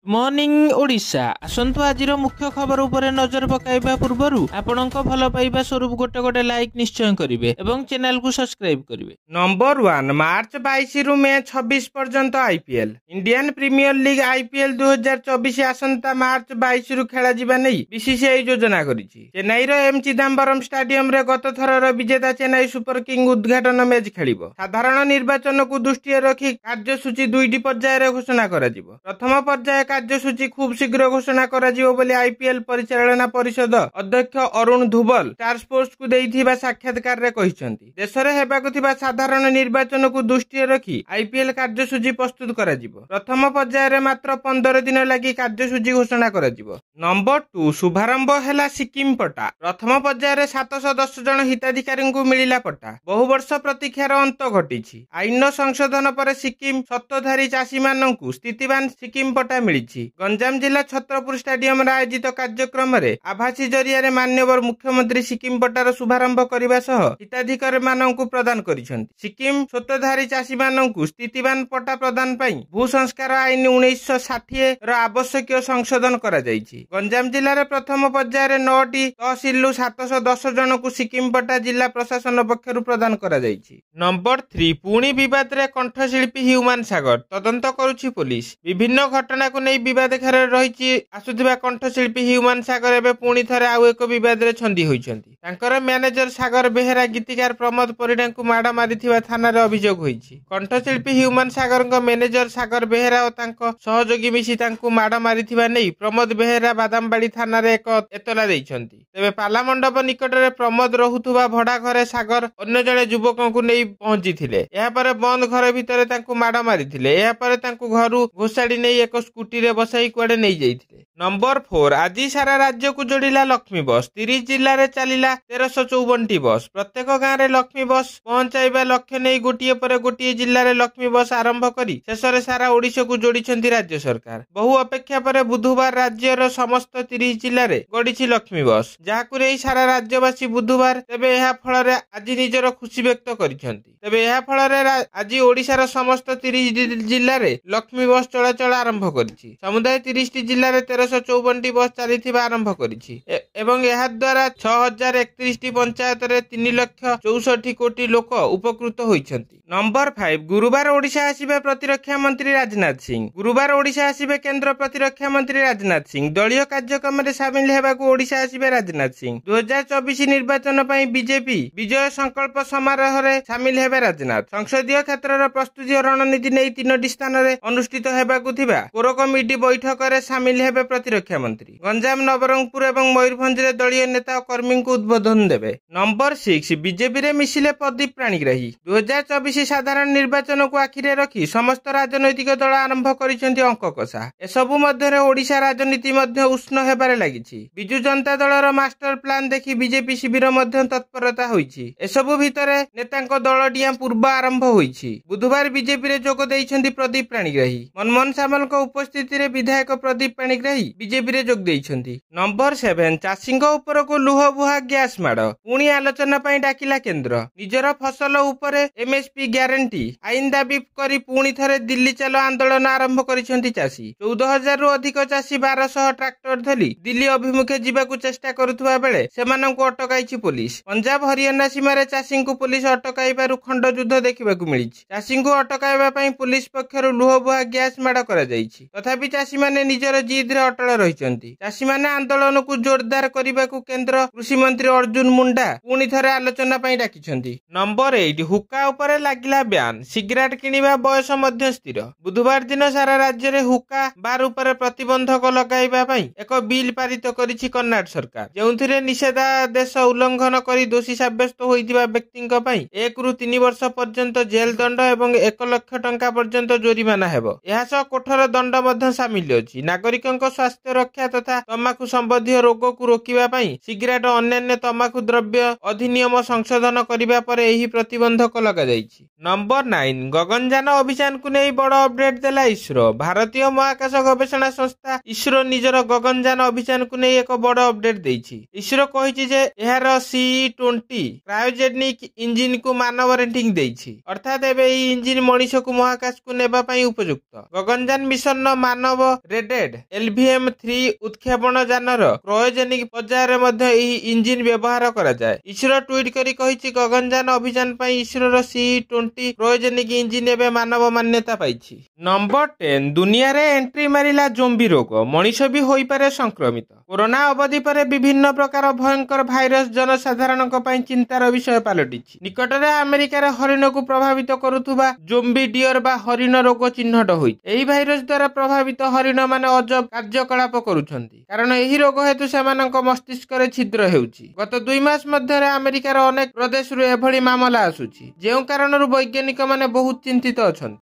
Morning Odisha आसंतु आजिर मुख्य खबर उपरे नजर पकाइबा पूर्वरु आपणक भल पाइबा स्वरूप गोटे गोटे लाइक निश्चय करिवे एवं चैनल को सब्सक्राइब करिवे। नंबर 1 मार्च 22 रु मे 26 पर्यंत IPL Indian Premier League IPL 2024 आसंता मार्च 22 रु खेला जिबा नै बीसीसीआई योजना करिछि। चेन्नई रो एम चिदम्बरम स्टेडियम रे गत थरर विजेता चेन्नई सुपर किंग उद्घाटन मैच खेलिबो। साधारण निर्वाचन को दृष्टि रखी कार्यसूची दुईटी पर्याय रे घोषणा करा जिवो। प्रथम पर्याय कार्यसूची खूब शीघ्र घोषणा करा जिवो बोली आईपीएल परिचालना परिषद अध्यक्ष अरुण धुबल स्टार स्पोर्ट्स को देइथिबा साक्षात्कार रे कहिसंती। देश रे हेबाकु थिबा साधारण निर्वाचन को दृष्टि रखी आईपीएल कार्यसूची प्रस्तुत करा जिवो। प्रथम पर्याय रे मात्र 15 दिन लागि कार्यसूची घोषणा करा जिवो। नंबर 2 शुभारंभ हैला सिक्किम पट्टा। प्रथम पर्याय रे 710 जन हिताधिकारी को मिलिला पट्टा। बहु वर्ष प्रतीक्षार अंत घटिछि। आईन संशोधन पर सिक्किम सत्ताधारी चाषी माननकु स्थितिवान सिक्किम पट्टा मिलिछि। गंजाम जिला छत्रपुर स्टेडियम रे आयोजित कार्यक्रम रे आभासी जरिया रे मान्यवर मुख्यमंत्री सिक्किम पट्टार शुभारंभ करबा सह हिताधिकारी माननकु प्रदान करिसंती। सिक्किम सत्ताधारी चाषी माननकु स्थितिवान पट्टा प्रदान पई भू संस्कार आईन 1960 रो आवश्यक संशोधन करा जायछि। गंजाम जिल्ला रे प्रथम पर्याय रे 9टी तहसील 710 जन को सिक्किम पट्टा जिला प्रशासन पक्षरु प्रदान करा जायछि। नंबर 3 पुणी विवाद रे कंठशिल्पी ह्यूमान सागर तदंत करूछि पुलिस। विभिन्न घटना को नै विवाद घेर रही आसुथिबा कंठशिल्पी ह्यूमान सागर एबे पुणी थरे आउ एक विवाद रे छंदी होइछंती। तांकर मैनेजर सागर बेहेरा गीतिकार प्रमोद परिडा को माड़ मारिथिबा थाना रे अभियोग होइछि। कंठशिल्पी ह्यूमान सागर को मैनेजर सागर बेहेरा और तांको सहयोगी मिसी तांको माड़ मारिथिबा नै प्रमोद बेहेरा बादामबाड़ी थाना रे एक एतला दैछंती। तेबे पाला मंडप निकट रे प्रमोद रहुथुबा भड़ा घरे सागर अन्य जणे युवकों को नै पहुंचीथिले। एहा परे बंद घर भितरे तांको माड़ मारिथिले। एहा परे तांको घरु घोसाड़ी नै एक स्कूटी रे बसाई कुआडे नै जाइथिले। नंबर 4 आज सारा राज्य को जोड़िला लक्ष्मी बस। 30 जिल्ला रे चलिला 1354 बस। प्रत्येक गाँव रे लक्ष्मी बस पहुंचाइबा लक्ष्य नै गोटिए पर गोटिए जिल्ला रे लक्ष्मी बस आरंभ करी शेषरे सारा ओडिशा को जोड़िछंती राज्य सरकार। बहु अपेक्षा पर बुधवार राज्यर समस्त 30 जिल्ला रे गड़िछि लक्ष्मी बस, जाहाकु रे सारा राज्यवासी बुधवार तेबे एहा फल रे आज निजर खुशी व्यक्त करिछंती। तेबे एहा फल रे आज ओडिशार समस्त 30 जिल्ला रे लक्ष्मी बस चलाचल आरंभ करिछि। समुदाय 30 टी जिल्ला रे 1354 बस चलिथिबा आरंभ करिछि एवं एहा द्वारा 6031 टी पंचायत रे 3,64 कोटी लोक उपकृत होइछंती। नंबर 5 गुरुवार ओडिशा आसीबे प्रतिरक्षा मंत्री राजनाथ सिंह। गुरुवार ओडिशा आसीबे केंद्र प्रतिरक्षा मंत्री राजनाथ सिंह। दलीय कार्यक्रम रे शामिल हेबाकू ओडिशा आसीबे राजनाथ सिंह। 2024 निर्वाचन पई बीजेपी विजय संकल्प समारोह रे शामिल हेबे राजनाथ। संसदीय क्षेत्र रे प्रस्तुति रणनीति नै 3टी स्थान रे अनुष्ठित हेबाकू थिबा कोर कमिटी बैठक रे शामिल हेबे प्रतिरक्षा मंत्री। गंजाम नवरंगपुर एवं मयूरभंज रे दलीय नेता और कर्मी को उद्बोधन देबे। नंबर 6 बीजेपी रे मिसिले प्रदीप प्राणीग्राही। 2024 साधारण निर्वाचन को आखिरे रखी समस्त राजनैतिक दल आरंभ करिसेंती अंक कषा। एसबु मध्य ओडिशा राजनीति मध्य उष्ण हेबारे लागिछि। बिजु जनता दलर मास्टर प्लान देखि बीजेपी शिविर मध्य तत्परता होइछि। एसबु भितरे नेतांक दल डिया पूर्व आरंभ होइछि। बुधवार बीजेपी रे जोग दैछंती प्रदीप प्राणीग्राही। मनमोहन सामल को उपस्थिति रे विधायक प्रदीप प्राणीग्राही बीजेपी रे जोग दैछंती। नंबर 7 चाषींक उपर को लुह बुहा गैस माड़ पुणी आलोचना पई डाकिला केंद्र। निजर फसल उपरे एमएसपी ग्यारंटी आईन दाबी करी पुणी थरे दिल्ली चलो आंदोलन आरंभ करिसेंती चाषी। 14,000 रु अधिक चाषी 1200 ट्रैक्टर धली दिल्ली अभिमुखे जिबाकू चेष्टा करुथुबा बेले सेमानंकु अटकाइछि पुलिस। पंजाब हरियाणा सीमारे चाषींकु पुलिस अटकाइबारु खंड युद्ध देखिबाकू मिलिछि। चाषींकु अटकाइबा पई पुलिस पक्षरु लुहबुहा गैस माड़ करा जाइछि। तथापि चाषी माने निजर जिद रे अटल रहिसंती। चाषी माने आंदोलन को जोरदार करिबाकू केंद्र कृषि मंत्री अर्जुन मुंडा पुणी थरे आलोचना पई डाकिछंती। नंबर 8 हुक्का उपरे लागिला ब्यान। सिगरेट किनिबा बयस मध्य स्थिर। बुधवार दिन सारा राज्य रे हुक्का बार उपरे प्रतिबंधक लगाइबा पई एक बिल पारित करिछि कर्नाटक सरकार, जेउथिरे निषेधादेश उल्लंघन करी दोषी साब्यस्त होइतिबा व्यक्तिंक पई 1 रु 3 वर्ष पर्यंत जेल दंड एवं 1 लाख टंका पर्यंत जोरिमाना हेबो। एहा सह कठोर दंड मध्य शामिल अछि। नागरिकंक स्वास्थ्य रक्षा तथा तमाकू संबंधी रोग को रोकिबा पई सिगरेट अन्य तमाकू द्रव्य अधिनियम संशोधन करिबा परे एही प्रतिबंधक लगा जाइछि। ନମ୍ବର 9 ଗଗନଯାନ ଅଭିଯାନକୁ ନେଇ ବଡ଼ ଅପଡେଟ୍ ଦେଲା ଇସ୍ରୋ। ଭାରତୀୟ ମହାକାଶ ଗବେଷଣା ସଂସ୍ଥା ଇସ୍ରୋ ନିଜର ଗଗନଯାନ ଅଭିଯାନକୁ ନେଇ ଏକ ବଡ଼ ଅପଡେଟ୍ ଦେଇଛି। ଇସ୍ରୋ କହିଛି ଯେ ଏହାର CE-20 କ୍ରାୟୋଜେନିକ ଇଞ୍ଜିନକୁ ମାନବ ରେଟିଂ ଦେଇଛି, ଅର୍ଥାତ୍ ଏବେ ଏହି ଇଞ୍ଜିନ ମଣିଷକୁ ମହାକାଶକୁ ନେବା ପାଇଁ ଉପଯୁକ୍ତ। ଗଗନଯାନ ମିଶନର ମାନବ ରେଡେଡ୍ LVM-3 ଉତ୍କ୍ଷେପଣ ଯାନର କ୍ରାୟୋଜେନିକ ପର୍ଯ୍ୟାୟରେ ମଧ୍ୟ ଏହି ଇଞ୍ଜିନ ବ୍ୟବହାର କରାଯାଏ। ଇସ୍ରୋ ଟ୍ୱିଟ୍ କରି କହିଛି ଗଗନଯାନ ଅଭିଯାନ ପାଇଁ ଇସ୍ରୋର CE-20 କ୍ରାୟୋଜେନିକ ଇଞ୍ଜିନ ଏବେ ମାନବ ମାନ୍ୟତା ପାଇଛି। ନମ୍ବର 10 ଦୁନିଆରେ ଏଣ୍ଟ୍ରି ମାରିଲା ଜୋମ୍ବି ରୋଗ, ମଣିଷ ବି ହୋଇପାରେ ସଂକ୍ରମିତ। କରୋନା ଅବଧି ପରେ ବିଭିନ୍ନ ପ୍ରକାର ଭୟଙ୍କର ଭାଇରସ ଜନସାଧାରଣଙ୍କ ପାଇଁ ଚିନ୍ତାର ବିଷୟ ପାଲଟିଛି। ନିକଟରେ ଆମେରିକାରେ ହରିଣକୁ ପ୍ରଭାବିତ କରୁଥିବା ଜୋମ୍ବି ଡିଅର ବା ହରିଣ ରୋଗ ଚିହ୍ନଟ ହୋଇଛି। ଏହି ଭାଇରସ ଦ୍ୱାରା ପ୍ରଭାବିତ ହରିଣମାନେ ଅଜବ କାର୍ଯ୍ୟକଳାପ କରୁଛନ୍ତି, କାରଣ ଏହି ରୋଗ ହେତୁ ସେମାନଙ୍କ ମସ୍ତିଷ୍କରେ ଛିଦ୍ର ହେଉଛି। ଗତ 2 ମାସ ମଧ୍ୟରେ ଆମେରିକାର ଅନେକ ପ୍ରଦେଶରୁ ଏଭଳି ମାମଲା ଆସୁଛି, ଯେଉଁ କାରଣରୁ ବୈଜ୍ଞାନିକମାନେ ବହୁତ ଚିନ୍ତିତ ଅଛନ୍ତି।